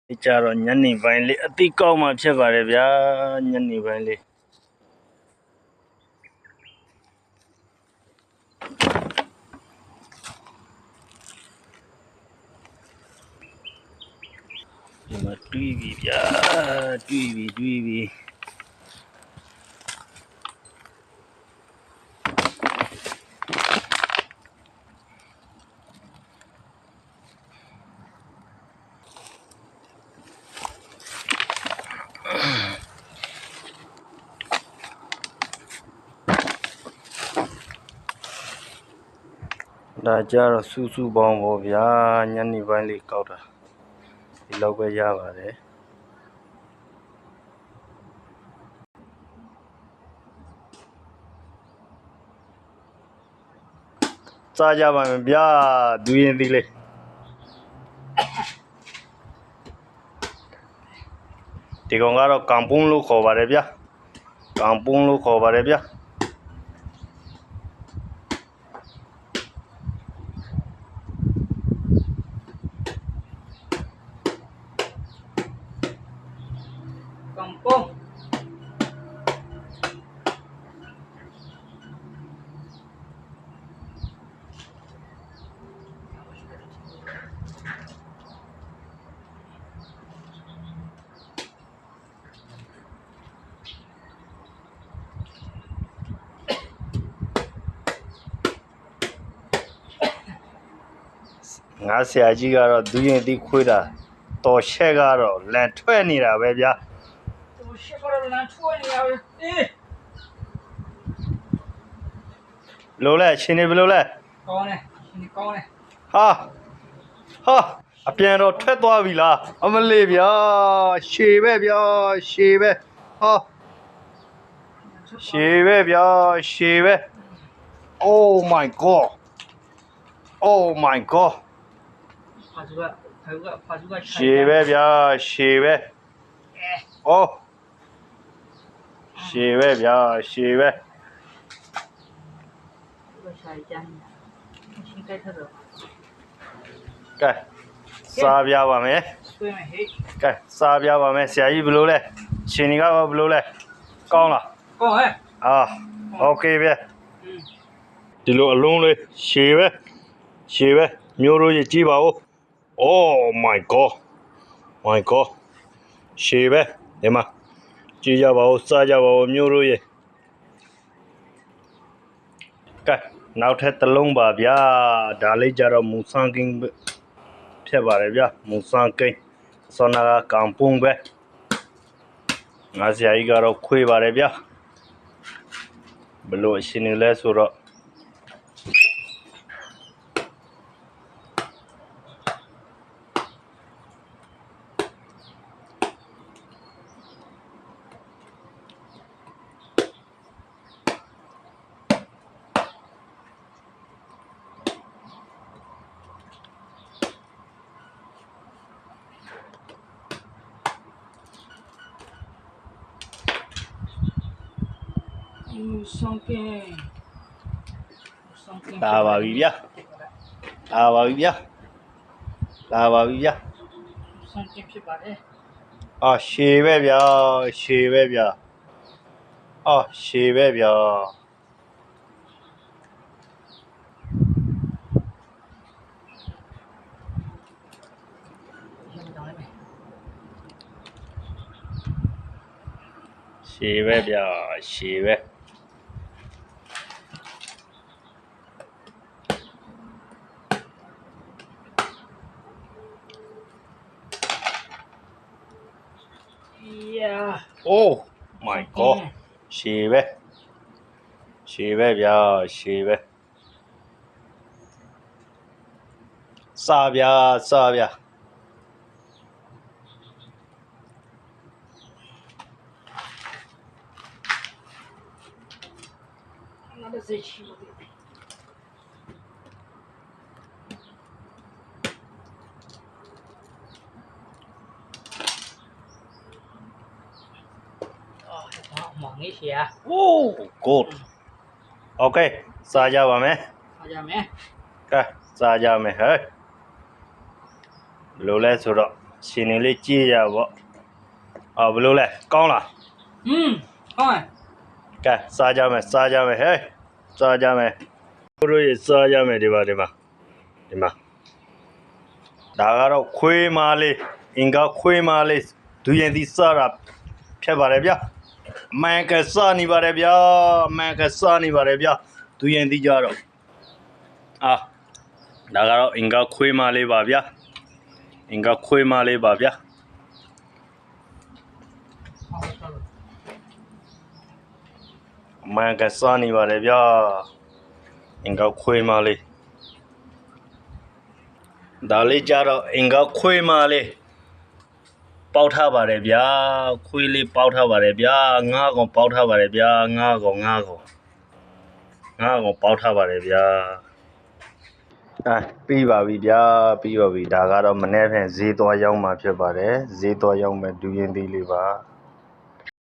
ဒီကြတော့ညနေပိုင်းလေးအတိကောက်မှဖြစ်ပါတယ်ဗျာညနေပိုင်းလေးဒီမှာတွေးပြီဗျာတွေးပြီဒါကြတော့စူးစူးပေါင်းပေါ့ဗျာညနေပိုင်းလေးကောက်တာဒီလောက်ပဲရပါတယ်စားကြပါမယ်ဗျာဒူးရင်သီးလေးဒီကောင်ကတော့ကံပုံးလို့ခေါ်ပါတယ်ဗျာကံပုံးလို့ခေါ်ပါတယ်ဗျာKampung. Ngã xe chỉ có đuôi những tí khui ra to xe có lẹn thuê nè ra về bia lô lẹ xin đi lô lẹ Con này, con này. ha ha à biển rồi thuê to vì là ông lấy bia xe về ha xe về oh my god oh my god xe về bia xe về oh xe về bia xe về cái sao bia vào mày cái sao bia vào mày xe gì bự lên xin đi cái bự lên con à Con ấy. à ok bia đi lộ luôn đi xe về nhiều rồi chỉ bảo oh my god xe về để mà chỉ cho bảo sao cho bảo nhiều rồi cái nào thế tao lông bà bia đã lấy ra rồi muốn sang kinh thế bà đấy bia muốn sang kinh sau đó cầm bung về ngã xe ấy cái rồi khui bà đấy bia belum sini le surat ta vào đi bia ta vào đi bia ta vào đi bia à xe về bia xe về bia à xe về bia xe về bia xe về Yeah. oh my god xe về bia xe về sa bia Nada azeitinho. Mỏng ấy xìa. oh good ok sa ra bà mẹ Aja mẹ. cái sa ra mẹ hết lô lẹ số đó ရှင်နေလေးကြည့်ရပေါ့အော်ဘယ်လိုလဲကောင်းလား ကောင်းတယ် ကဲစားကြမယ်ဟဲ့စားကြမယ်တို့ရစားကြမယ်ဒီမှာဒါကတော့ခွေးမလေးအင်္ဂါခွေးမလေးဒူရင်သီစားတာဖြတ်ပါတယ်ဗျာအမှန်ကစားနေပါတယ်ဗျာဒူရင်သီကြတော့ဒါကတော့အင်္ဂါခွေးမလေးပါဗျာအမှန်ကစားနေပါတယ်ဗျာအင်္ဂါခွေးမလေးဒါလေးကြတော့အင်္ဂါခွေးမလေးပေါက်ထားပါတယ်ဗျာခွေးလေးပေါက်ထားပါတယ်ဗျာငါးကောင်ပေါက်ထားပါတယ်ဗျာငါးကောင်ပေါက်ထားပါတယ်ဗျာပြီးပါပြီဗျာဒါကတော့မနေ့ဖြန်ဈေးသွားရောက်မှာဖြစ်ပါတယ်ဈေးသွားရောက်မဲ့ဒူရင်သီးလေးပါ